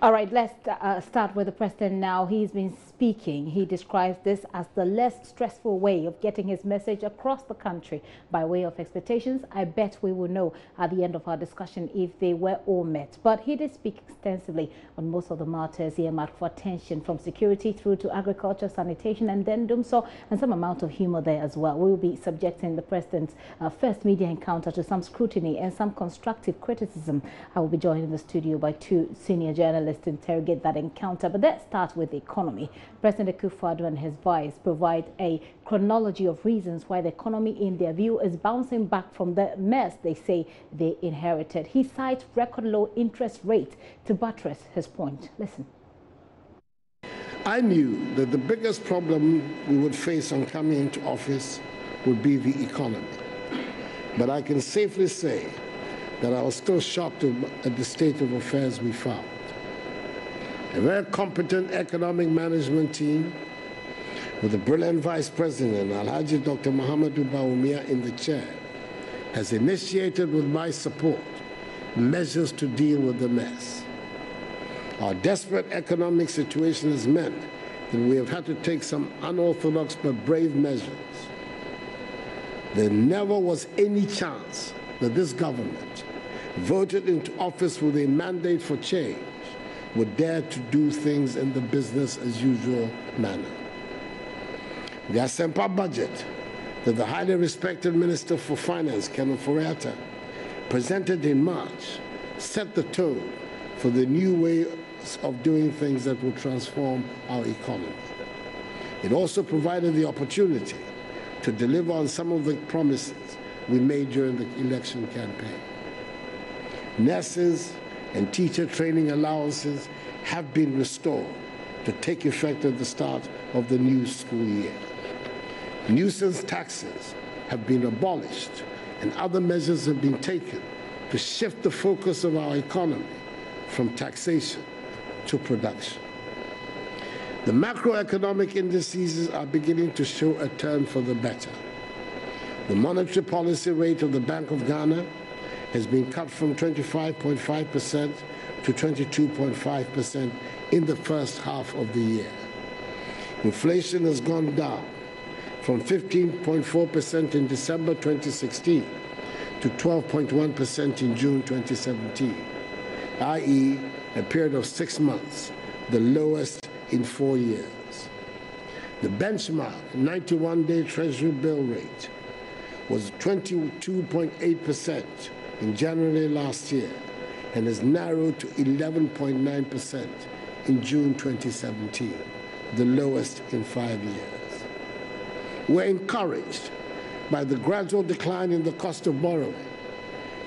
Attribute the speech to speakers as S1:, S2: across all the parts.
S1: All right, let's start with the president now. He's been speaking. He describes this as the less stressful way of getting his message across the country. By way of expectations, I bet we will know at the end of our discussion if they were all met. But he did speak extensively on most of the matters earmarked for attention, from security through to agriculture, sanitation, and then doomsday, and some amount of humor there as well. We will be subjecting the president's first media encounter to some scrutiny and some constructive criticism. I will be joined in the studio by two senior journalists to interrogate that encounter. But let's start with the economy. President Akufo-Addo and his vice provide a chronology of reasons why the economy, in their view, is bouncing back from the mess they say they inherited. He cites record low interest rate to buttress his point. Listen.
S2: I knew that the biggest problem we would face on coming into office would be the economy. But I can safely say that I was still shocked at the state of affairs we found. A very competent economic management team with a brilliant Vice President, Alhaji Dr. Muhammadu Bawumia, in the chair, has initiated, with my support, measures to deal with the mess. Our desperate economic situation has meant that we have had to take some unorthodox but brave measures. There never was any chance that this government, voted into office with a mandate for change, would dare to do things in the business-as-usual manner. The Asempa budget that the highly respected Minister for Finance, Kenneth Foriata, presented in March set the tone for the new way of doing things that will transform our economy. It also provided the opportunity to deliver on some of the promises we made during the election campaign. Nurses and teacher training allowances have been restored to take effect at the start of the new school year. Nuisance taxes have been abolished, and other measures have been taken to shift the focus of our economy from taxation to production. The macroeconomic indices are beginning to show a turn for the better. The monetary policy rate of the Bank of Ghana has been cut from 25.5% to 22.5% in the first half of the year. Inflation has gone down from 15.4% in December 2016 to 12.1% in June 2017, i.e., a period of 6 months, the lowest in 4 years. The benchmark 91-day Treasury bill rate was 22.8% in January last year and has narrowed to 11.9% in June 2017, the lowest in 5 years. We're encouraged by the gradual decline in the cost of borrowing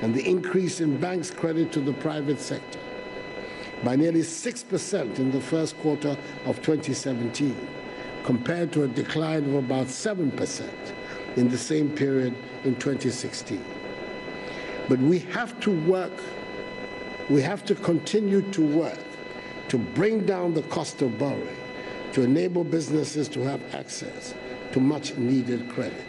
S2: and the increase in banks' credit to the private sector by nearly 6% in the first quarter of 2017, compared to a decline of about 7% in the same period in 2016. But we have to continue to work to bring down the cost of borrowing, to enable businesses to have access to much-needed credit.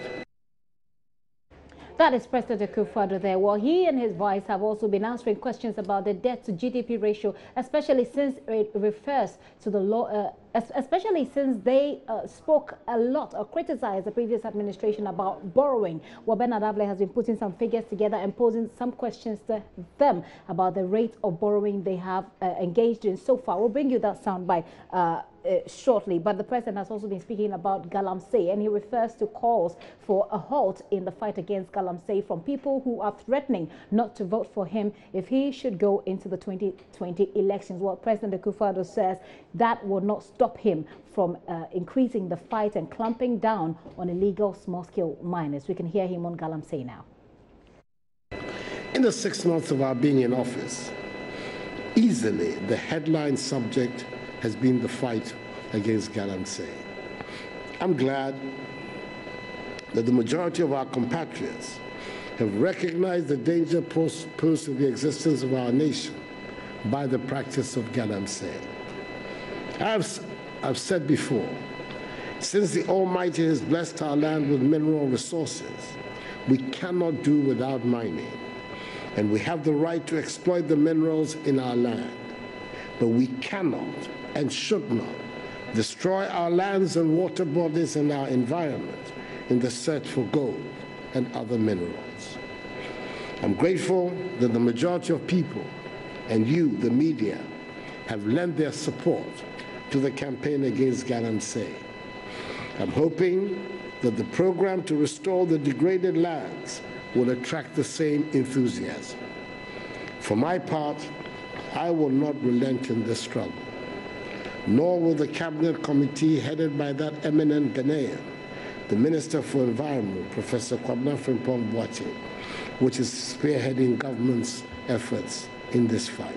S1: That is President Akufo-Addo there. Well, he and his vice have also been answering questions about the debt to GDP ratio, especially since it refers to the law, especially since they spoke a lot or criticized the previous administration about borrowing. Well, Bernard Avle has been putting some figures together and posing some questions to them about the rate of borrowing they have engaged in so far. We'll bring you that soundbite shortly, but the president has also been speaking about galamsey, and he refers to calls for a halt in the fight against galamsey from people who are threatening not to vote for him if he should go into the 2020 elections. Well, President Akufo-Addo says that will not stop him from increasing the fight and clamping down on illegal small-scale miners. We can hear him on galamsey now.
S2: In the 6 months of our being in office, easily the headline subject has been the fight against galamsey. I'm glad that the majority of our compatriots have recognized the danger posed to the existence of our nation by the practice of galamsey. I've said before, since the Almighty has blessed our land with mineral resources, we cannot do without mining, and we have the right to exploit the minerals in our land. But we cannot and should not destroy our lands and water bodies and our environment in the search for gold and other minerals. I'm grateful that the majority of people and you, the media, have lent their support to the campaign against Galamsey. I'm hoping that the program to restore the degraded lands will attract the same enthusiasm. For my part, I will not relent in this struggle, nor will the Cabinet Committee headed by that eminent Ghanaian, the Minister for Environment, Professor Kwabena Frimpong Boateng, which is spearheading government's efforts in this fight.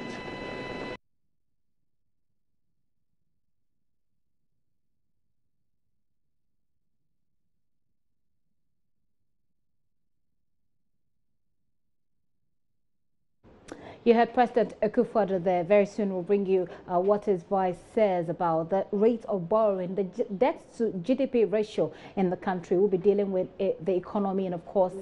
S1: You heard President Akufo-Addo there. Very soon we'll bring you what his vice says about the rate of borrowing, the debt to GDP ratio in the country. We'll be dealing with the economy and, of course,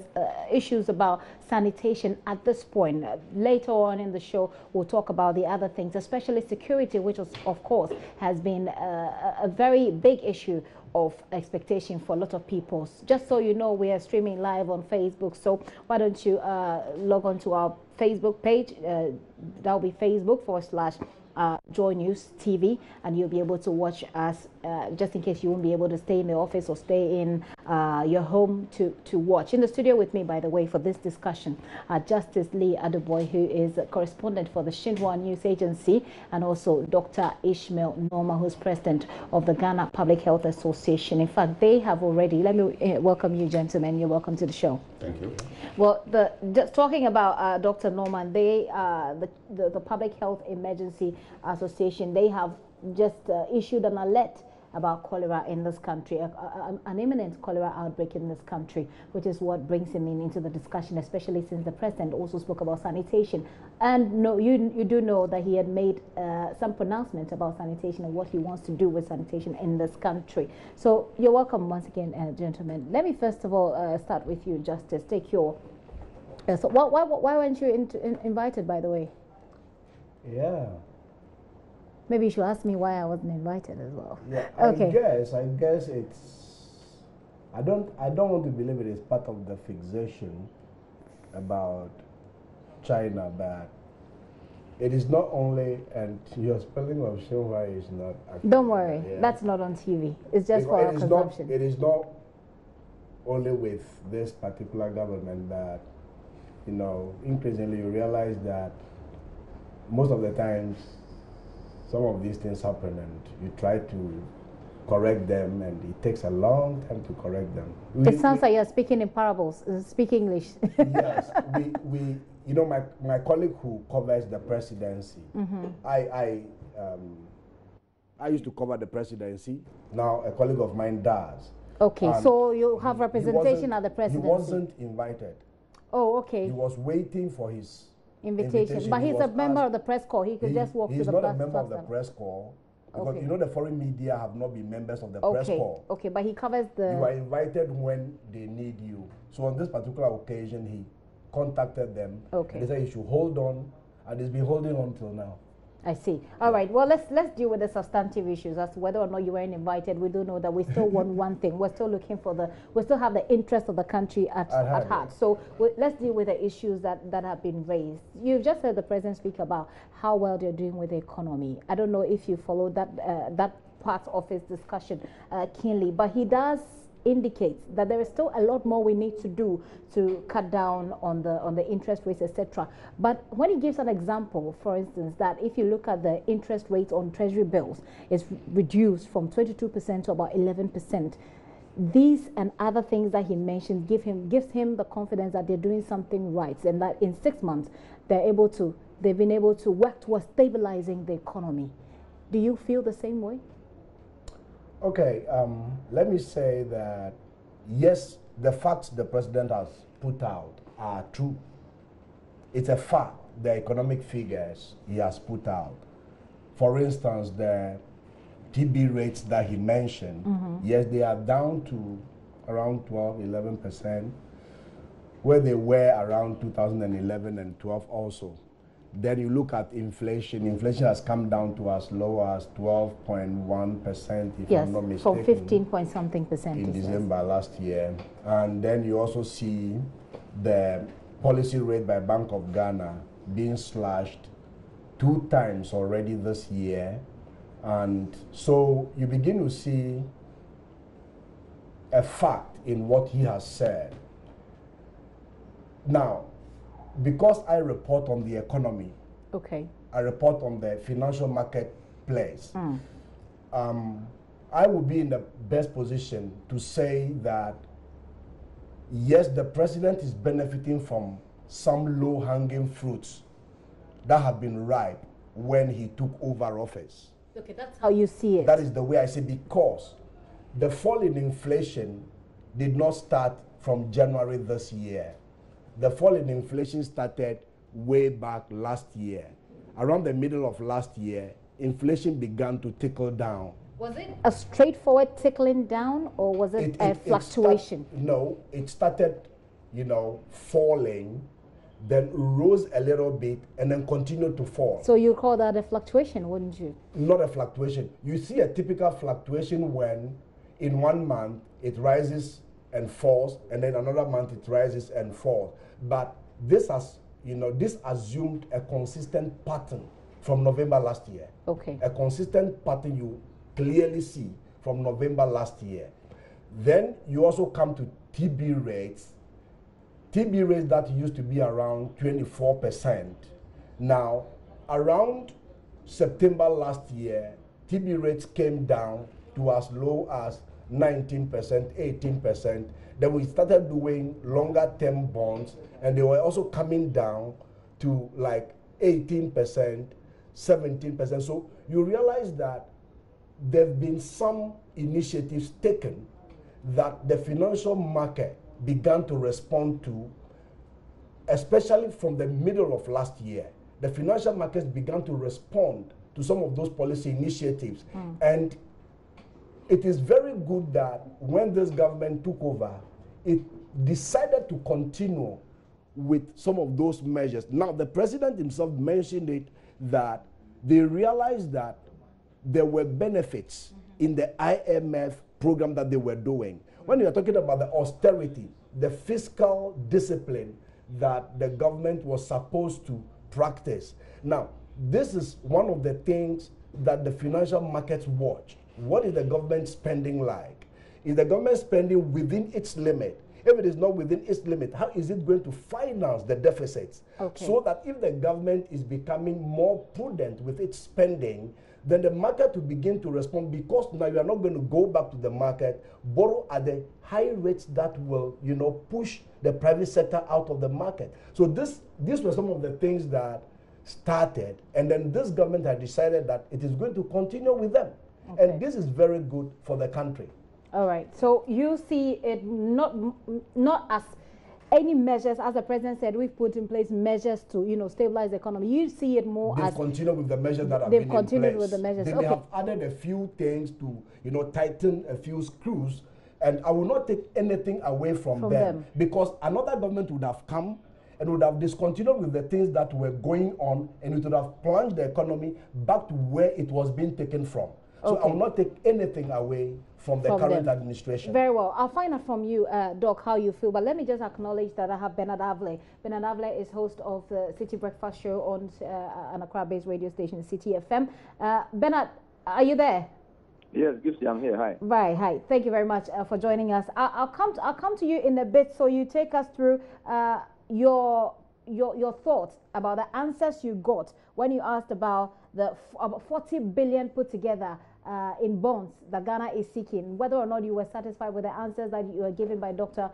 S1: issues about sanitation at this point. Later on in the show, we'll talk about the other things, especially security, which, of course, has been a very big issue of expectation for a lot of people. Just so you know, we are streaming live on Facebook, so why don't you log on to our Facebook page. That'll be Facebook.com/JoyNews TV, and you'll be able to watch us just in case you won't be able to stay in the office or stay in your home to watch. In the studio with me, by the way, for this discussion, Justice Lee Aduboy, who is a correspondent for the Xinhua News Agency, and also Dr. Ishmael Norma, who's president of the Ghana Public Health Association. In fact, they have already, let me welcome you, gentlemen. You're welcome to the show.
S3: Thank you.
S1: Well, just talking about Dr. Norman, they the Public Health Emergency Association, they have just issued an alert about cholera in this country, an imminent cholera outbreak in this country, which is what brings him into the discussion, especially since the president also spoke about sanitation. And no, you do know that he had made some pronouncement about sanitation and what he wants to do with sanitation in this country. So you're welcome once again, gentlemen. Let me first of all start with you, Justice. Take your... so why weren't you invited, by the way?
S3: Yeah.
S1: Maybe you should ask me why I wasn't invited as well.
S3: Yeah.
S1: Okay.
S3: I guess it's. I don't want to believe it is part of the fixation about China, but it is not only, and your spelling of Xinhua is not.
S1: Don't worry,
S3: yeah.
S1: That's not on TV. It's just for our consumption.
S3: It is not only with this particular government that, you know, increasingly you realize that most of the times some of these things happen and you try to correct them and it takes a long time to correct them.
S1: It sounds like you're speaking in parables. Speak English.
S3: Yes, you know, my colleague who covers the presidency, I used to cover the presidency. Now a colleague of mine does.
S1: Okay, so you have representation at the presidency.
S3: He wasn't invited.
S1: Oh, okay.
S3: He was waiting for his
S1: invitation. But he's a member of the press corps. He could just walk to the
S3: He's not a member of the press corps. Because you know the foreign media have not been members of the press corps. Okay,
S1: but he covers the...
S3: You are invited when they need you. So on this particular occasion, he contacted them.
S1: Okay.
S3: They said he should hold on, and he's been holding on till now.
S1: I see. All right. Well, let's deal with the substantive issues as to whether or not you weren't invited. We do know that we still want one thing. We're still looking for we still have the interest of the country at heart. So let's deal with the issues that have been raised. You've just heard the president speak about how well they're doing with the economy. I don't know if you followed that part of his discussion keenly, but he does indicates that there is still a lot more we need to do to cut down on the interest rates, etc. But when he gives an example, for instance, that if you look at the interest rate on treasury bills, it's reduced from 22% to about 11%. These and other things that he mentioned gives him the confidence that they're doing something right, and that in 6 months they've been able to work towards stabilizing the economy. Do you feel the same way?
S3: Okay, let me say that, yes, the facts the president has put out are true. It's a fact, the economic figures he has put out. For instance, the TB rates that he mentioned, yes, they are down to around 12–11%, where they were around 2011 and 12 also. Then you look at inflation. Inflation has come down to as low as 12.1%, if
S1: yes,
S3: I'm not mistaken.
S1: From 15 point something percent
S3: in December last year. And then you also see the policy rate by Bank of Ghana being slashed 2 times already this year. And so you begin to see a fact in what he has said. Now, because I report on the economy,
S1: okay,
S3: I report on the financial marketplace, I will be in the best position to say that, yes, the president is benefiting from some low-hanging fruits that have been ripe when he took over office.
S1: Okay, that's how you see it.
S3: That is the way I see, because the fall in inflation did not start from January this year. The fall in inflation started way back last year. Around the middle of last year, inflation began to trickle down.
S1: Was it a straightforward tickling down, or was it a fluctuation?
S3: No, it started, falling, then rose a little bit, and then continued to fall.
S1: So you call that a fluctuation, wouldn't you?
S3: Not a fluctuation. You see a typical fluctuation when in 1 month it rises and falls, and then another month it rises and falls. But this has, this assumed a consistent pattern from November last year.
S1: Okay.
S3: A consistent pattern you clearly see from November last year. Then you also come to TB rates. TB rates that used to be around 24%. Now, around September last year, TB rates came down to as low as 19%, 18%. Then we started doing longer term bonds, and they were also coming down to like 18%, 17%. So you realize that there have been some initiatives taken that the financial market began to respond to, especially from the middle of last year. The financial markets began to respond to some of those policy initiatives. And it is very good that when this government took over, it decided to continue with some of those measures. Now, the president himself mentioned it, that they realized that there were benefits in the IMF program that they were doing. When you are talking about the austerity, the fiscal discipline that the government was supposed to practice. Now, this is one of the things that the financial markets watch. What is the government spending like? Is the government spending within its limit? If it is not within its limit, how is it going to finance the deficits?
S1: Okay.
S3: So that if the government is becoming more prudent with its spending, then the market will begin to respond, because now you are not going to go back to the market, borrow at the high rates that will, push the private sector out of the market. So these were some of the things that started, and then this government had decided that it is going to continue with them. Okay. And this is very good for the country.
S1: All right. So you see it not as any measures, as the president said, we've put in place measures to, stabilize the economy. You see it more as...
S3: They've continued with the measures that have
S1: been
S3: in place.
S1: They've continued with the measures.
S3: They may have added a few things to, tighten a few screws, and I will not take anything away from them, because another government would have come and would have discontinued with the things that were going on, and it would have plunged the economy back to where it was being taken from. So I will not take anything away from the current administration. Very well.
S1: I'll find out from you, Doc, how you feel. But let me just acknowledge that I have Bernard Avle. Bernard Avle is host of the City Breakfast Show on an Accra-based radio station, City FM. Bernard, are you there?
S4: Yes, Gipsy, I'm here. Hi.
S1: Right. Hi. Thank you very much for joining us. I'll come to you in a bit, so you take us through your thoughts about the answers you got when you asked about the about 40 billion put together in bonds that Ghana is seeking, whether or not you were satisfied with the answers that you were given by Dr.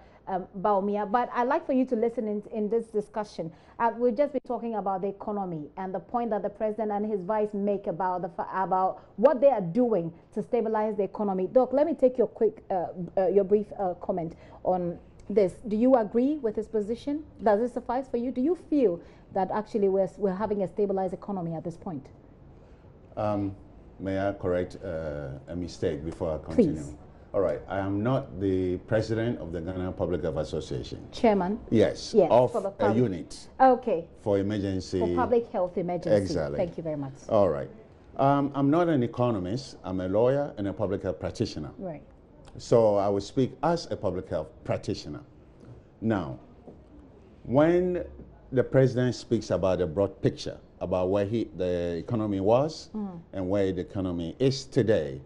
S1: Bawumia. But I'd like for you to listen in this discussion. We've just been talking about the economy and the point that the president and his vice make about what they are doing to stabilize the economy. Doc, let me take your brief comment on this. Do you agree with his position? Does it suffice for you? Do you feel that actually we're having a stabilized economy at this point?
S5: May I correct a mistake before I continue?
S1: Please.
S5: All right, I am not the president of the Ghana Public Health Association.
S1: Chairman?
S5: Yes,
S1: Yes,
S5: of
S1: for the
S5: a unit.
S1: Okay.
S5: For emergency.
S1: For public health emergency.
S5: Exactly.
S1: Thank you very much.
S5: All right. I'm not an economist. I'm a lawyer and a public health practitioner.
S1: Right.
S5: So I will speak as a public health practitioner. Now, when the president speaks about the broad picture, about where the economy was and where the economy is today,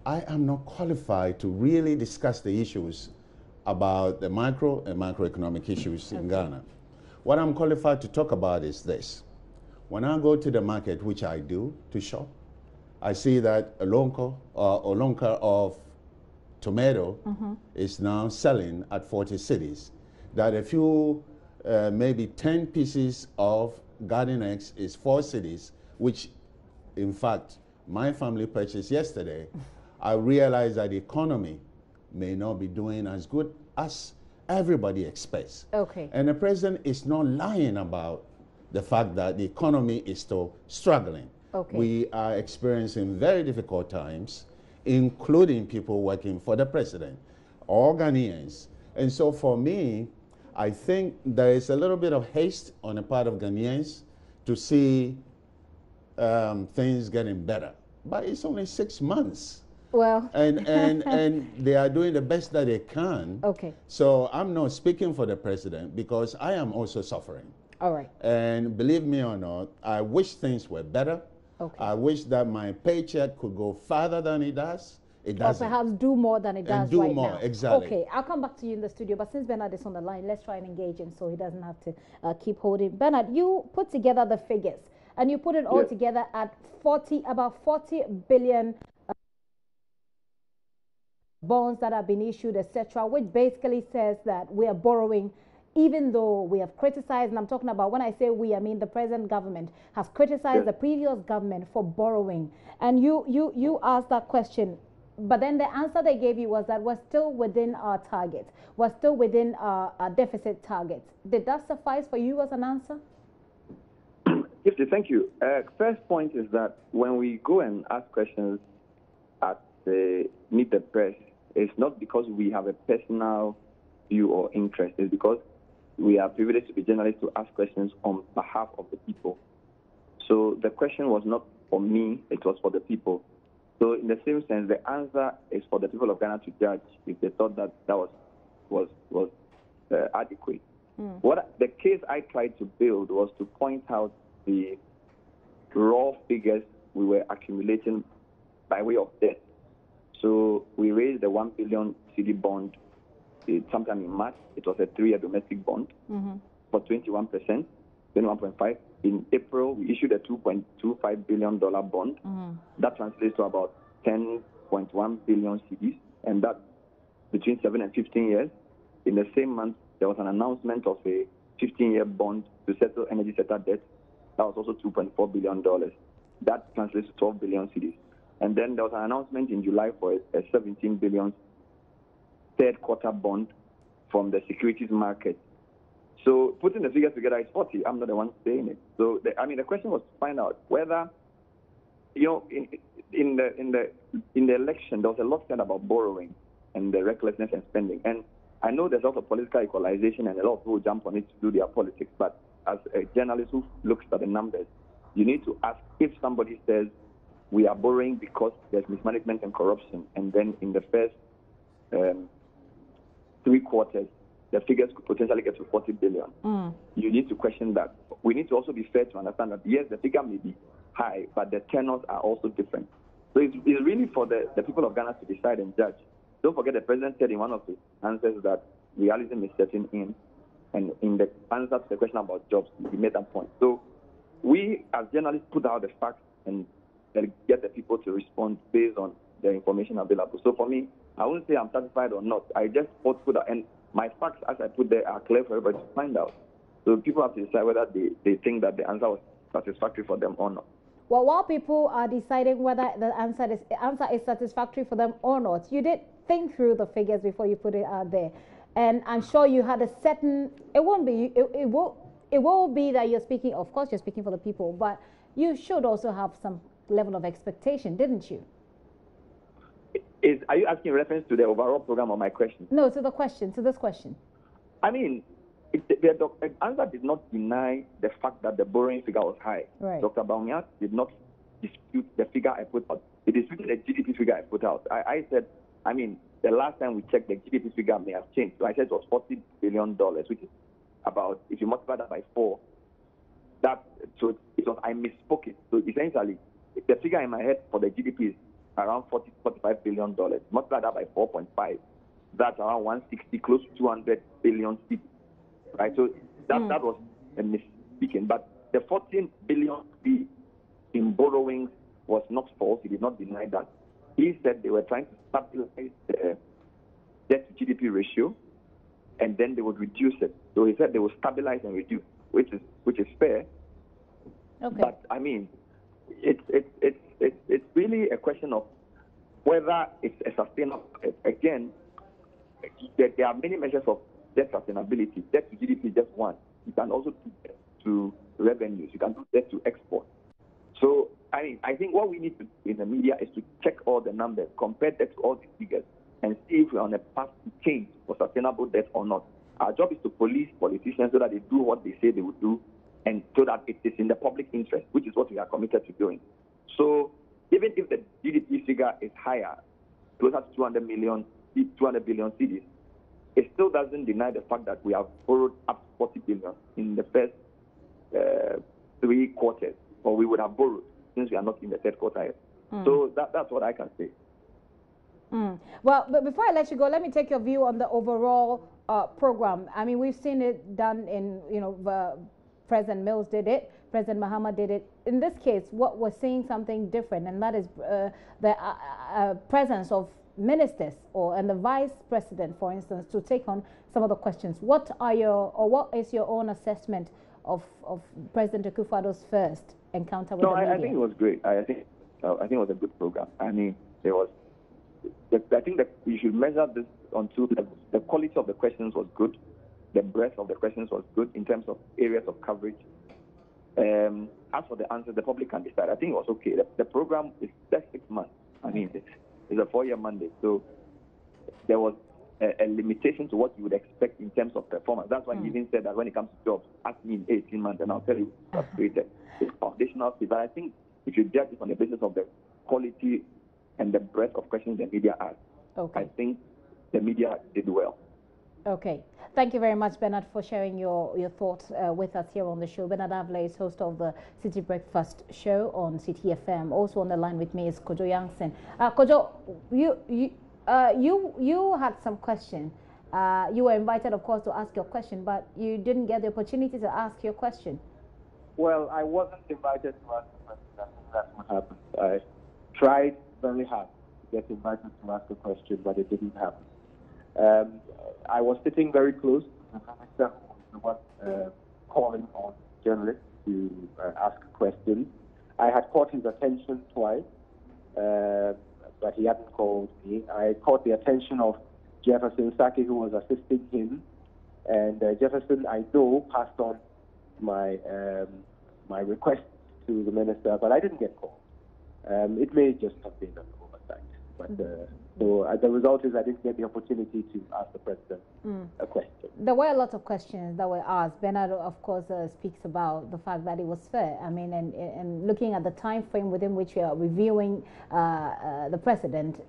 S5: I am not qualified to really discuss the issues about the micro and macroeconomic issues in Ghana. What I'm qualified to talk about is this. When I go to the market, which I do, to shop, I see that a lonka of tomato is now selling at 40 cities. That a few, maybe 10 pieces of garden eggs is 4 cities, which in fact, my family purchased yesterday. I realized that the economy may not be doing as good as everybody expects.
S1: Okay.
S5: And the president is not lying about the fact that the economy is still struggling.
S1: Okay.
S5: We are experiencing very difficult times, including people working for the president, all Ghanaians. And so for me, I think there is a little bit of haste on the part of Ghanaians to see things getting better. But it's only 6 months.
S1: Well.
S5: And they are doing the best that they can.
S1: Okay.
S5: So I'm not speaking for the president because I am also suffering.
S1: All right.
S5: And believe me or not, I wish things were better.
S1: Okay.
S5: I wish that my paycheck could go farther than it does. It doesn't.
S1: Or perhaps do more than it does
S5: and do
S1: right
S5: more,
S1: now.
S5: exactly.
S1: Okay, I'll come back to you in the studio, but since Bernard is on the line, let's try and engage him so he doesn't have to keep holding. Bernard, you put together the figures, and you put it all together at about 40 billion bonds that have been issued, etc., which basically says that we are borrowing, even though we have criticized, and I'm talking about, when I say we, I mean the present government has criticized the previous government for borrowing. And you asked that question, but then the answer they gave you was that we're still within our targets. We're still within our deficit targets. Did that suffice for you as an answer?
S4: Gifty, thank you. First point is that when we go and ask questions at Meet the Press, it's not because we have a personal view or interest. It's because we are privileged to be journalists to ask questions on behalf of the people. So the question was not for me, it was for the people. So in the same sense, the answer is for the people of Ghana to judge if they thought that that was adequate. What the case I tried to build was to point out the raw figures we were accumulating by way of debt. So we raised the 1 billion CD bond sometime in March. It was a 3-year domestic bond for 21%, 21.5%. In April, we issued a $2.25 billion bond. That translates to about 10.1 billion CDs, and that between 7 and 15 years. In the same month, there was an announcement of a 15-year bond to settle energy sector debt. That was also $2.4 billion. That translates to 12 billion CDs. And then there was an announcement in July for a 17 billion third quarter bond from the securities market. So putting the figures together is 40. I'm not the one saying it. So the question was to find out whether, in the election there was a lot said about borrowing and the recklessness and spending. And I know there's also political equalization and a lot of people jump on it to do their politics. But as a journalist who looks at the numbers, you need to ask if somebody says we are borrowing because there's mismanagement and corruption, and then in the first 3 quarters, the figures could potentially get to 40 billion. You need to question that. We need to also be fair to understand that, yes, the figure may be high, but the tenors are also different. So it's really for the people of Ghana to decide and judge. Don't forget the president said in one of his answers that realism is setting in, and in the answer to the question about jobs, he made that point. So we, as journalists, put out the facts and get the people to respond based on the information available. So for me, I wouldn't say I'm satisfied or not. I just put that, and my facts, as I put there, are clear for everybody to find out. So people have to decide whether they think that the answer was satisfactory for them or not.
S1: Well, while people are deciding whether the answer is satisfactory for them or not, you did think through the figures before you put it out there, and I'm sure you had a certain. It will be that you're speaking. Of course, you're speaking for the people, but you should also have some level of expectation, didn't you?
S4: Are you asking in reference to the overall program or my question?
S1: No, to the question, to this question.
S4: I mean, the answer did not deny the fact that the borrowing figure was high.
S1: Right.
S4: Dr. Baumia did not dispute the figure I put out. He disputed the GDP figure I put out. I said, I mean, the last time we checked, the GDP figure may have changed. So I said it was $40 billion, which is about, if you multiply that by 4, I misspoke it. So essentially, the figure in my head for the GDP is around $45 billion. Multiply that by 4.5, that's around 160, close to 200 billion cedis, right? So that was a misspeaking. But the 14 billion in borrowings was not false. He did not deny that. He said they were trying to stabilize the debt to GDP ratio, and then they would reduce it. So he said they would stabilize and reduce, which is fair.
S1: Okay.
S4: But I mean, it's really a question of whether it's a sustainable. Again, there are many measures of debt sustainability. Debt to GDP is just one. You can also do debt to revenues. You can do debt to export. So I think what we need to do in the media is to check all the numbers, compare that to all the figures, and see if we're on a path to change for sustainable debt or not. Our job is to police politicians so that they do what they say they would do, and so that it is in the public interest, which is what we are committed to doing. So even if the GDP figure is higher, closer to 200 billion cedis, it still doesn't deny the fact that we have borrowed up to 40 billion in the first 3 quarters, or we would have borrowed since we are not in the third quarter yet. So that's what I can say.
S1: Well, but before I let you go, let me take your view on the overall program. I mean, we've seen it done in, President Mills did it, President Mahama did it. In this case, what we're seeing something different, and that is the presence of ministers and the vice president, for instance, to take on some of the questions. What is your own assessment of President Akufo-Addo's first encounter with the media?
S4: I think it was great. I think it was a good program. I mean, I think that we should measure this on 2 levels. The quality of the questions was good. The breadth of the questions was good in terms of areas of coverage. As for the answers, the public can decide. I think it was okay. The program is just 6 months. I mean, it's a 4-year mandate. So there was a limitation to what you would expect in terms of performance. That's why he even said that when it comes to jobs, ask me in 18 months and I'll tell you what's created. It's foundational. But I think if you judge it on the basis of the quality and the breadth of questions the media asked, I think the media did well.
S1: Okay. Thank you very much, Bernard, for sharing your thoughts with us here on the show. Bernard Avle is host of the City Breakfast Show on City FM. Also on the line with me is Kojo Yangsen. Kojo, you had some question. You were invited, of course, to ask your question, but you didn't get the opportunity to ask your question.
S6: Well, I wasn't invited to ask the question. I think that's what happened. I tried very hard to get invited to ask a question, but it didn't happen. I was sitting very close to the minister who was the one calling on journalists to ask questions. I had caught his attention twice, but he hadn't called me. I caught the attention of Jefferson Saki, who was assisting him, and Jefferson, I know, passed on my my request to the minister, but I didn't get called. It may just have been an oversight, but so the result is I didn't get the opportunity to ask the president a question.
S1: There were a lot of questions that were asked. Bernard, of course, speaks about the fact that it was fair. I mean, and looking at the time frame within which we are reviewing the president,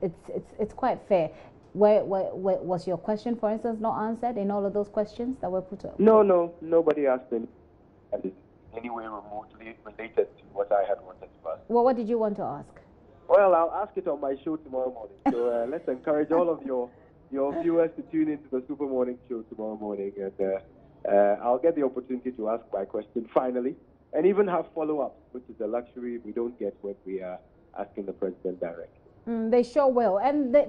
S1: it's quite fair. Where was your question, for instance, not answered in all of those questions that were put up?
S6: No, nobody asked any any way remotely related to what I had wanted to ask.
S1: Well, what did you want to ask?
S6: Well, I'll ask it on my show tomorrow morning. So let's encourage all of your viewers to tune into the Super Morning Show tomorrow morning, and I'll get the opportunity to ask my question finally, and even have follow-ups, which is a luxury we don't get when we are asking the president directly.
S1: They sure will,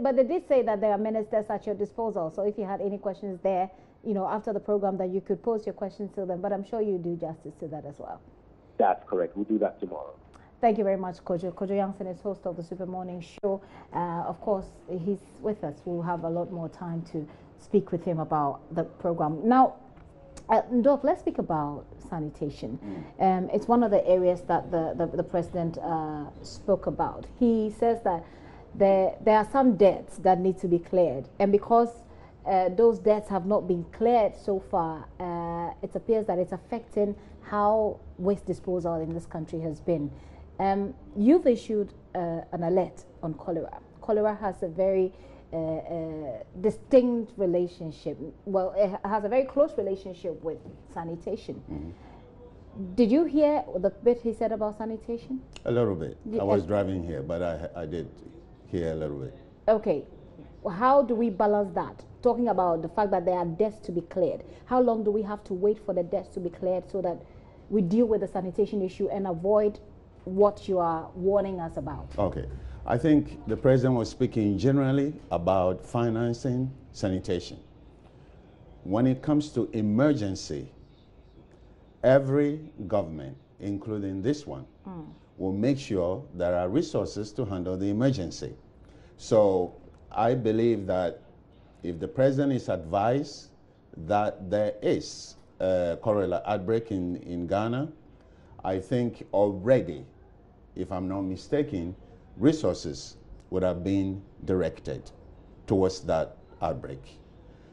S1: but they did say that there are ministers at your disposal. So if you had any questions there, after the program, that you could pose your questions to them. But I'm sure you do justice to that as well.
S6: That's correct. We'll do that tomorrow.
S1: Thank you very much, Kojo. Kojo Yangsen is host of the Super Morning Show. Of course, he's with us. We'll have a lot more time to speak with him about the program. Now, Doc, let's speak about sanitation. It's one of the areas that the president spoke about. He says that there are some debts that need to be cleared, and because those debts have not been cleared so far, it appears that it's affecting how waste disposal in this country has been. You've issued an alert on cholera. Cholera has a very distinct relationship. Well, it has a very close relationship with sanitation. Did you hear the bit he said about sanitation?
S5: A little bit. I was driving here, but I did hear a little bit.
S1: Okay. How do we balance that? Talking about the fact that there are debts to be cleared. How long do we have to wait for the debts to be cleared so that we deal with the sanitation issue and avoid what you are warning us about?
S5: Okay. I think the president was speaking generally about financing sanitation. When it comes to emergency, every government, including this one, will make sure there are resources to handle the emergency. So I believe that if the president is advised that there is a cholera outbreak in Ghana, I think already, if I'm not mistaken, resources would have been directed towards that outbreak.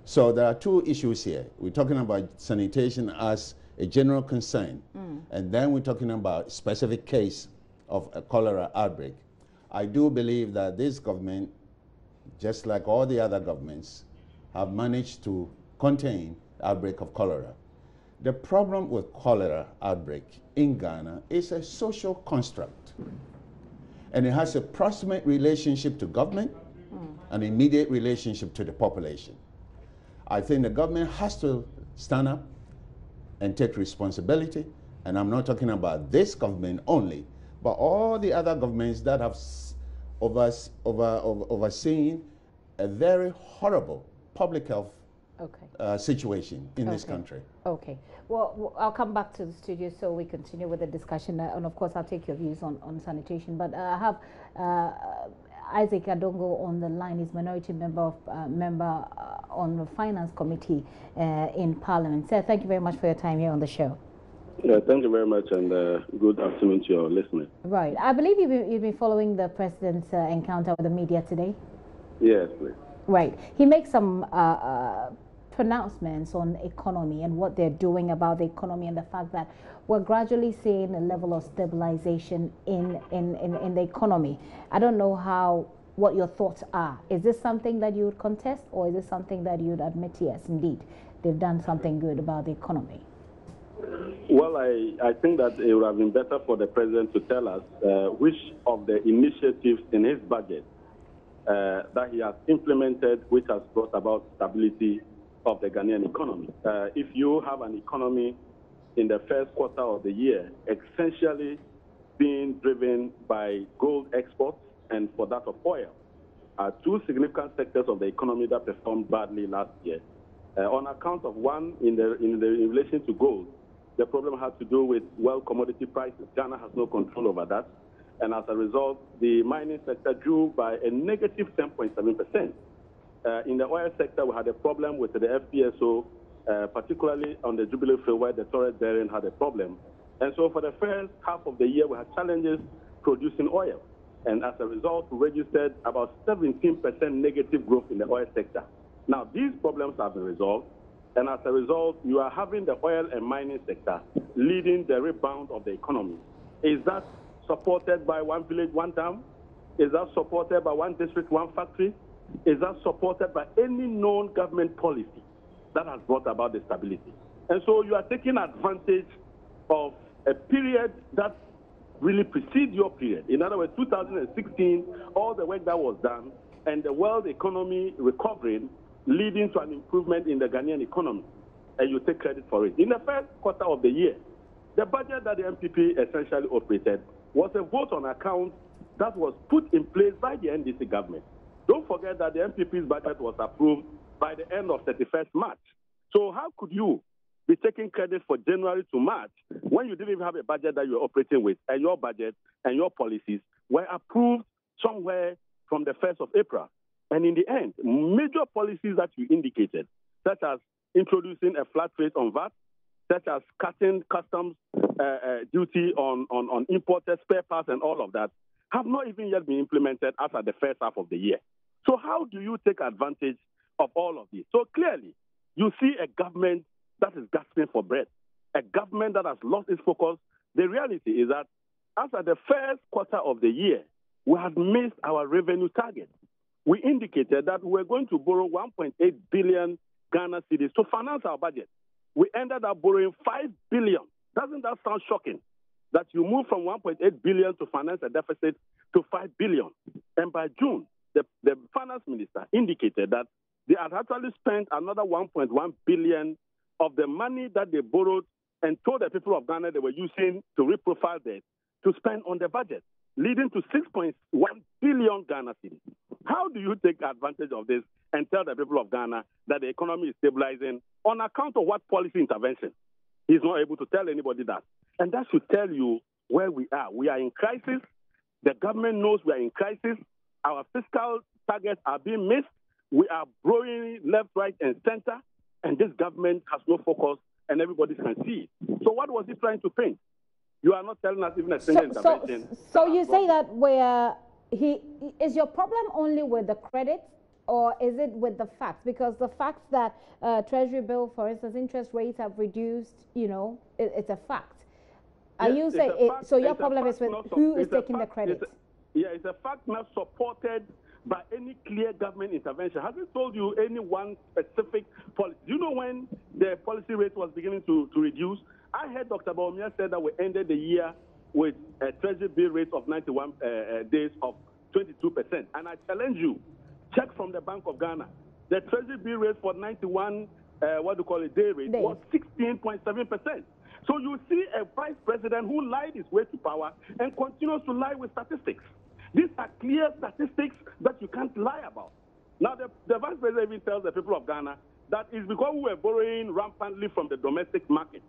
S5: So there are two issues here. We're talking about sanitation as a general concern, and then we're talking about specific case of a cholera outbreak. I do believe that this government, just like all the other governments, have managed to contain the outbreak of cholera. The problem with cholera outbreak in Ghana is a social construct, and it has a proximate relationship to government, an immediate relationship to the population. I think the government has to stand up and take responsibility, and I'm not talking about this government only, but all the other governments that have overseen a very horrible public health situation in this country.
S1: Okay. Well, I'll come back to the studio so we continue with the discussion, and of course I'll take your views on sanitation. But I have Isaac Adongo on the line. He's minority member on the Finance Committee in Parliament. Sir, thank you very much for your time here on the show.
S7: Yeah, thank you very much, and good afternoon to your listeners.
S1: Right. I believe you've been following the president's encounter with the media today.
S7: Yes, please.
S1: Right. He makes some pronouncements on economy and what they're doing about the economy, and the fact that we're gradually seeing a level of stabilization in the economy. I don't know what your thoughts are. Is this something that you would contest, or is this something that you would admit, yes, indeed, they've done something good about the economy?
S7: Well, I think that it would have been better for the president to tell us which of the initiatives in his budget that he has implemented which has brought about stability of the Ghanaian economy. If you have an economy in the first quarter of the year essentially being driven by gold exports and for that of oil, two significant sectors of the economy that performed badly last year. On account of one, in relation to gold, the problem had to do with commodity prices. Ghana has no control over that. And as a result, the mining sector grew by a negative 10.7%. In the oil sector, we had a problem with the FPSO, particularly on the Jubilee field where the turret bearing had a problem. And so for the first half of the year, we had challenges producing oil. And as a result, we registered about 17% negative growth in the oil sector. Now, these problems have been resolved. And as a result, you are having the oil and mining sector leading the rebound of the economy. Is that supported by one village, one town? Is that supported by one district, one factory? Is that supported by any known government policy that has brought about the stability? And so you are taking advantage of a period that really precedes your period. In other words, 2016, all the work that was done and the world economy recovering, leading to an improvement in the Ghanaian economy, and you take credit for it. In the first quarter of the year, the budget that the MPP essentially operated was a vote on account that was put in place by the NDC government. Don't forget that the MPP's budget was approved by the end of 31st March. So how could you be taking credit for January to March when you didn't even have a budget that you're operating with, and your budget and your policies were approved somewhere from the 1st of April? And in the end, major policies that you indicated, such as introducing a flat rate on VAT, such as cutting customs duty on imported spare parts and all of that, have not even yet been implemented as at the first half of the year. So how do you take advantage of all of this? So clearly, you see a government that is gasping for breath, a government that has lost its focus. The reality is that as at the first quarter of the year, we had missed our revenue target. We indicated that we were going to borrow 1.8 billion Ghana cedis to finance our budget. We ended up borrowing 5 billion. Doesn't that sound shocking? That you move from 1.8 billion to finance a deficit to 5 billion. And by June, the finance minister indicated that they had actually spent another 1.1 billion of the money that they borrowed and told the people of Ghana they were using to reprofile debt to spend on the budget, leading to 6.1 billion Ghana cedis. How do you take advantage of this and tell the people of Ghana that the economy is stabilizing on account of what policy intervention? He's not able to tell anybody that. And that should tell you where we are. We are in crisis. The government knows we are in crisis. Our fiscal targets are being missed. We are growing left, right, and center. And this government has no focus, and everybody can see it. So what was he trying to paint? You are not telling us even a single intervention.
S1: So you say that is your problem only with the credit, or is it with the facts? Because the facts that Treasury bill, for instance, interest rates have reduced, it's a fact. Are you saying so? Your problem is with who is taking the credit?
S7: It's a fact not supported by any clear government intervention. Has it told you any one specific policy? Do you know when the policy rate was beginning to reduce? I heard Dr. Baumia said that we ended the year with a Treasury bill rate of 91 days of 22%. And I challenge you, check from the Bank of Ghana. The Treasury bill rate for 91, day rate was 16.7%. So you see a vice president who lied his way to power and continues to lie with statistics. These are clear statistics that you can't lie about. Now, the vice president even tells the people of Ghana that it's because we were borrowing rampantly from the domestic market.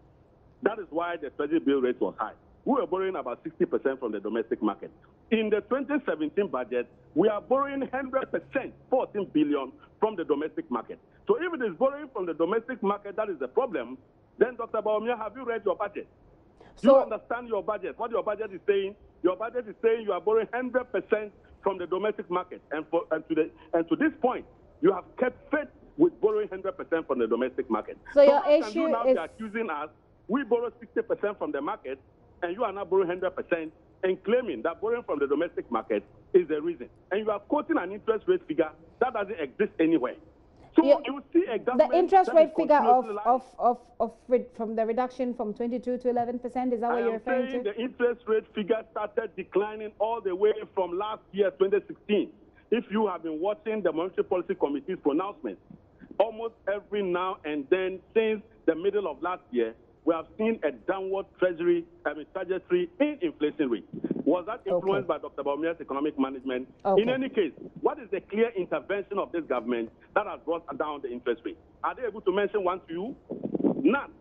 S7: That is why the Treasury bill rate was high. We were borrowing about 60% from the domestic market. In the 2017 budget, we are borrowing 100%, 14 billion, from the domestic market. So if it is borrowing from the domestic market, that is the problem. Then, Dr. Baumia, have you read your budget? Do you understand your budget? What your budget is saying? Your budget is saying you are borrowing 100% from the domestic market. And to this point, you have kept faith with borrowing 100% from the domestic market.
S1: So your
S7: how
S1: issue
S7: can you now
S1: is
S7: be accusing us? We borrow 60% from the market, and you are now borrowing 100% and claiming that borrowing from the domestic market is the reason. And you are quoting an interest rate figure that doesn't exist anywhere. So you see a government
S1: the interest rate figure from the reduction from 22 to 11%, is that what you're referring to?
S7: The interest rate figure started declining all the way from last year, 2016. If you have been watching the Monetary Policy Committee's pronouncements, almost every now and then since the middle of last year, we have seen a downward trajectory in inflation rate. Was that influenced by Dr. Baumia's economic management? In any case, what is the clear intervention of this government that has brought down the interest rate? Are they able to mention one to you? None.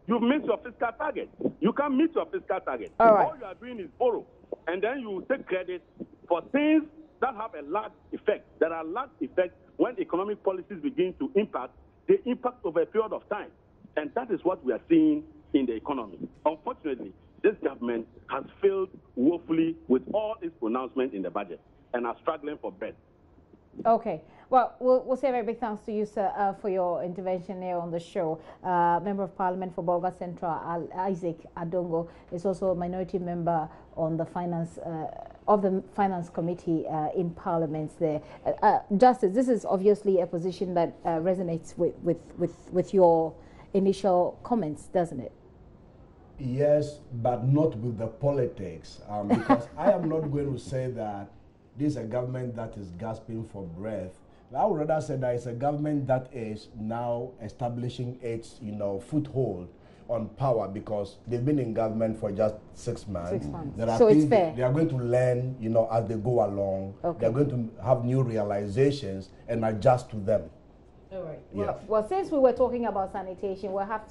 S7: You've missed your fiscal target. You can't meet your fiscal target. All you are doing is borrow, and then you take credit for things that have a lag effect. There are lag effects when economic policies begin to impact. They impact over a period of time, and that is what we are seeing in the economy. Unfortunately, this government has failed woefully with all its pronouncements in the budget and are struggling for bread.
S1: Okay. Well, we'll say a very big thanks to you, sir, for your intervention here on the show. Member of Parliament for Bolga Central, Isaac Adongo, is also a minority member on the Finance Committee in Parliament there. Justice, this is obviously a position that resonates with your initial comments, doesn't it?
S3: Yes, but not with the politics, because I am not going to say that this is a government that is gasping for breath. I would rather say that it's a government that is now establishing its, foothold on power, because they've been in government for just 6 months.
S1: 6 months.
S3: There are
S1: so
S3: things
S1: it's fair.
S3: They are going to learn, as they go along.
S1: Okay.
S3: They're going to have new realizations and adjust to them.
S1: All right.
S3: Yeah.
S1: Well, since we were talking about sanitation, we've had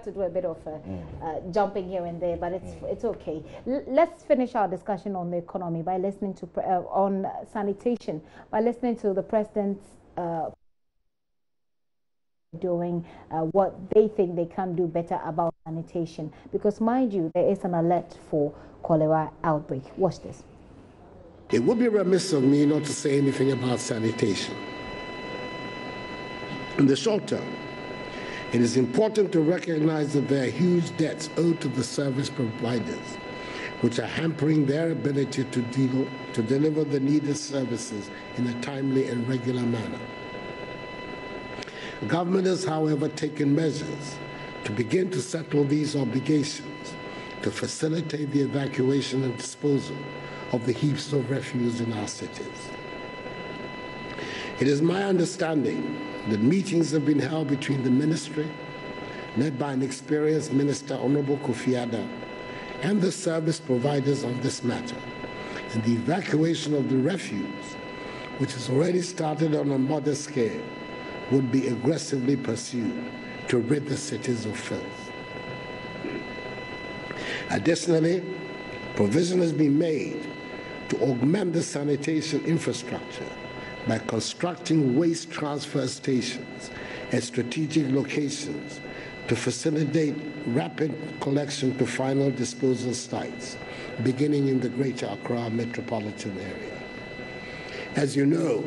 S1: to do a bit of jumping here and there, but it's okay. Let's finish our discussion on the economy by listening to on sanitation by listening to the president's doing what they think they can do better about sanitation. Because mind you, there is an alert for cholera outbreak. Watch this.
S2: It would be remiss of me not to say anything about sanitation. In the short term, it is important to recognize that there are huge debts owed to the service providers, which are hampering their ability to deliver the needed services in a timely and regular manner. Government has, however, taken measures to begin to settle these obligations to facilitate the evacuation and disposal of the heaps of refuse in our cities. It is my understanding that meetings have been held between the ministry, led by an experienced minister, Honorable Kofi Adda, and the service providers on this matter, and the evacuation of the refuse, which has already started on a modest scale, would be aggressively pursued to rid the cities of filth. Additionally, provision has been made to augment the sanitation infrastructure by constructing waste transfer stations at strategic locations to facilitate rapid collection to final disposal sites, beginning in the Greater Accra metropolitan area. As you know,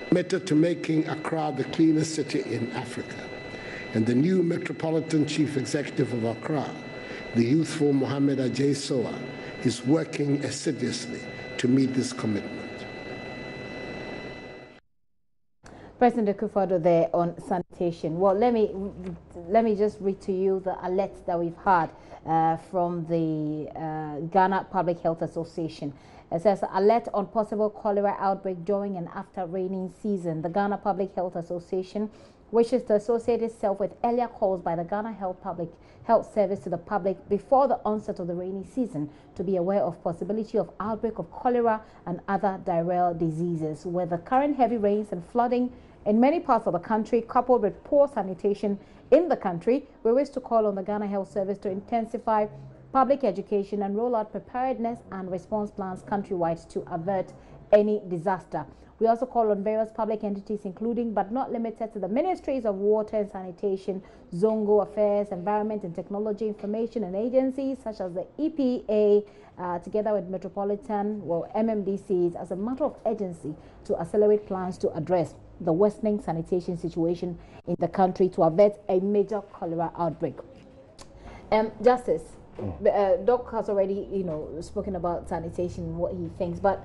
S2: committed to making Accra the cleanest city in Africa, and the new Metropolitan Chief Executive of Accra, the youthful Mohamed Ajay Sowa, is working assiduously to meet this commitment.
S1: President Akufo-Addo there on sanitation. Well, let me just read to you the alerts that we've had from the Ghana Public Health Association. It says, alert on possible cholera outbreak during and after raining season. The Ghana Public Health Association wishes to associate itself with earlier calls by the Ghana Public Health Service to the public before the onset of the rainy season to be aware of possibility of outbreak of cholera and other diarrheal diseases. With the current heavy rains and flooding in many parts of the country, coupled with poor sanitation in the country, we wish to call on the Ghana Health Service to intensify public education and roll out preparedness and response plans countrywide to avert any disaster. We also call on various public entities, including but not limited to the Ministries of Water and Sanitation, Zongo Affairs, Environment and Technology, Information and agencies such as the EPA, together with Metropolitan, MMDCs, as a matter of urgency to accelerate plans to address the worsening sanitation situation in the country to avert a major cholera outbreak. Justice, Doc has already, spoken about sanitation, what he thinks, but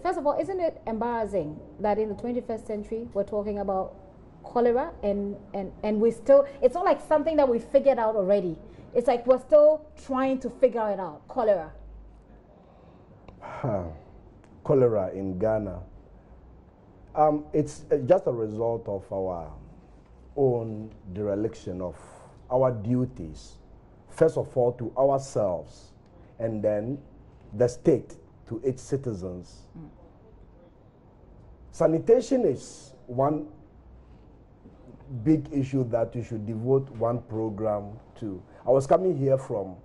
S1: first of all, isn't it embarrassing that in the 21st century we're talking about cholera and we still, it's not like something that we figured out already. It's like we're still trying to figure it out. Cholera.
S3: Cholera in Ghana. It's just a result of our own dereliction of our duties. First of all, to ourselves, and then the state to its citizens. Sanitation is one big issue that you should devote one program to. I was coming here from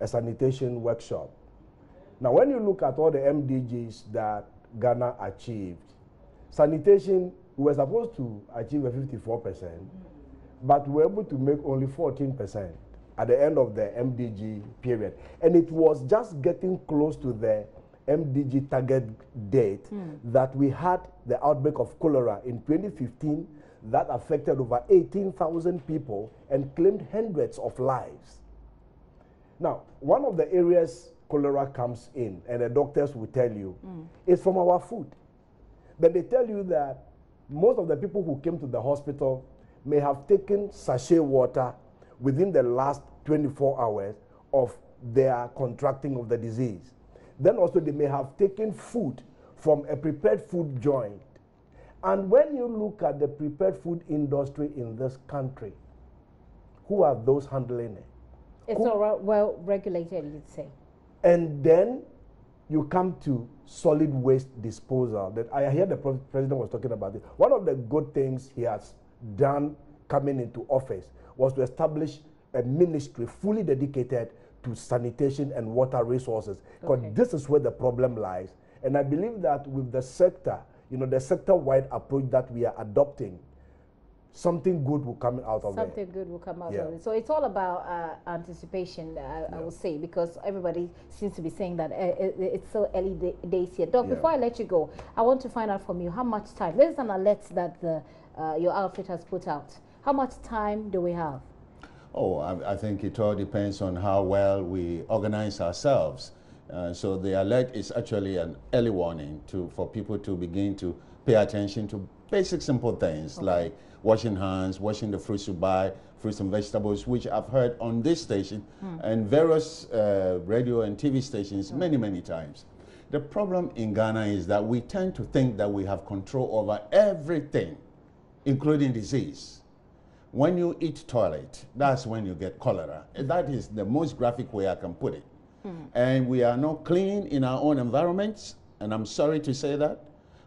S3: a sanitation workshop. Now, when you look at all the MDGs that Ghana achieved, sanitation, we were supposed to achieve a 54%, but we were able to make only 14% at the end of the MDG period. And it was just getting close to the MDG target date that we had the outbreak of cholera in 2015 that affected over 18,000 people and claimed hundreds of lives. Now, one of the areas cholera comes in, and the doctors will tell you, is from our food. But they tell you that most of the people who came to the hospital may have taken sachet water within the last 24 hours of their contracting of the disease. Then also they may have taken food from a prepared food joint. And when you look at the prepared food industry in this country, who are those handling it?
S1: It's not well regulated, you'd say.
S3: And then you come to solid waste disposal. That I hear the president was talking about it. One of the good things he has done coming into office was to establish a ministry fully dedicated to sanitation and water resources, because this is where the problem lies. And I believe that with the sector, the sector-wide approach that we are adopting, something good will come out of it.
S1: Something good will come out of it. So it's all about anticipation, I would say, because everybody seems to be saying that it's so early days here. Doc, before I let you go, I want to find out from you how much time. This is an alert that your outfit has put out. How much time do we have?
S5: Oh, I think it all depends on how well we organize ourselves. So the alert is actually an early warning for people to begin to pay attention to basic simple things like washing hands, washing the fruits you buy, fruits and vegetables, which I've heard on this station and various radio and TV stations many, many times. The problem in Ghana is that we tend to think that we have control over everything, including disease. When you eat toilet, that's when you get cholera. That is the most graphic way I can put it. And we are not clean in our own environments, and I'm sorry to say that,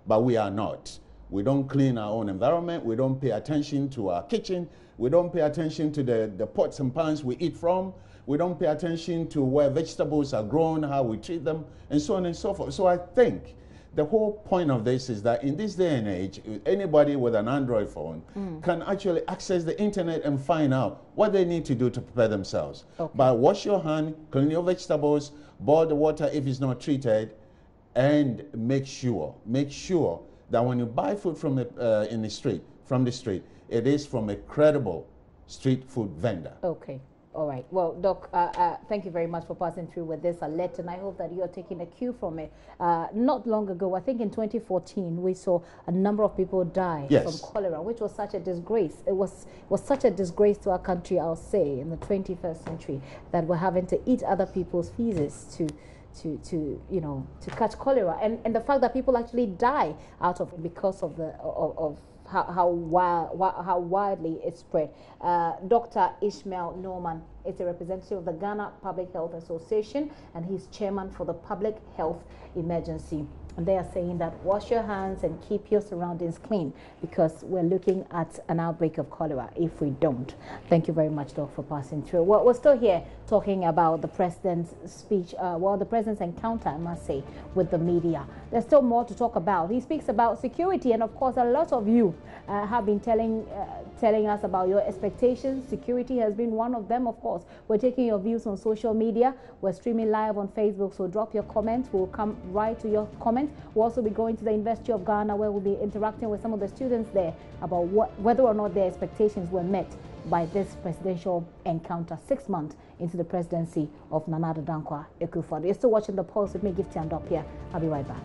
S5: but we are not. We don't clean our own environment. We don't pay attention to our kitchen. We don't pay attention to the pots and pans we eat from. We don't pay attention to where vegetables are grown, how we treat them, and so on and so forth. So I think the whole point of this is that in this day and age, anybody with an Android phone can actually access the internet and find out what they need to do to prepare themselves. But wash your hand, clean your vegetables, boil the water if it's not treated, and make sure that when you buy food from the street, it is from a credible street food vendor.
S1: Okay. All right. Well, Doc, thank you very much for passing through with this alert, and I hope that you are taking a cue from it. Not long ago, I think in 2014, we saw a number of people die from cholera, which was such a disgrace. It was such a disgrace to our country, I'll say, in the 21st century, that we're having to eat other people's feces to catch cholera, and the fact that people actually die out of it because of how widely it's spread. Dr. Ishmael Norman is a representative of the Ghana Public Health Association, and he's chairman for the Public Health Emergency. And they are saying that wash your hands and keep your surroundings clean, because we're looking at an outbreak of cholera if we don't. Thank you very much, Doc, for passing through. Well, we're still here talking about the president's speech, the president's encounter, I must say, with the media. There's still more to talk about. He speaks about security, and of course, a lot of you have been telling us about your expectations. Security has been one of them, of course. We're taking your views on social media. We're streaming live on Facebook, so drop your comments. We'll come right to your comments. We'll also be going to the University of Ghana, where we'll be interacting with some of the students there about whether or not their expectations were met by this presidential encounter 6 months into the presidency of Nana Addo Dankwa Akufo-Addo. You're still watching The Pulse with me, Gifty and Up here. I'll be right back.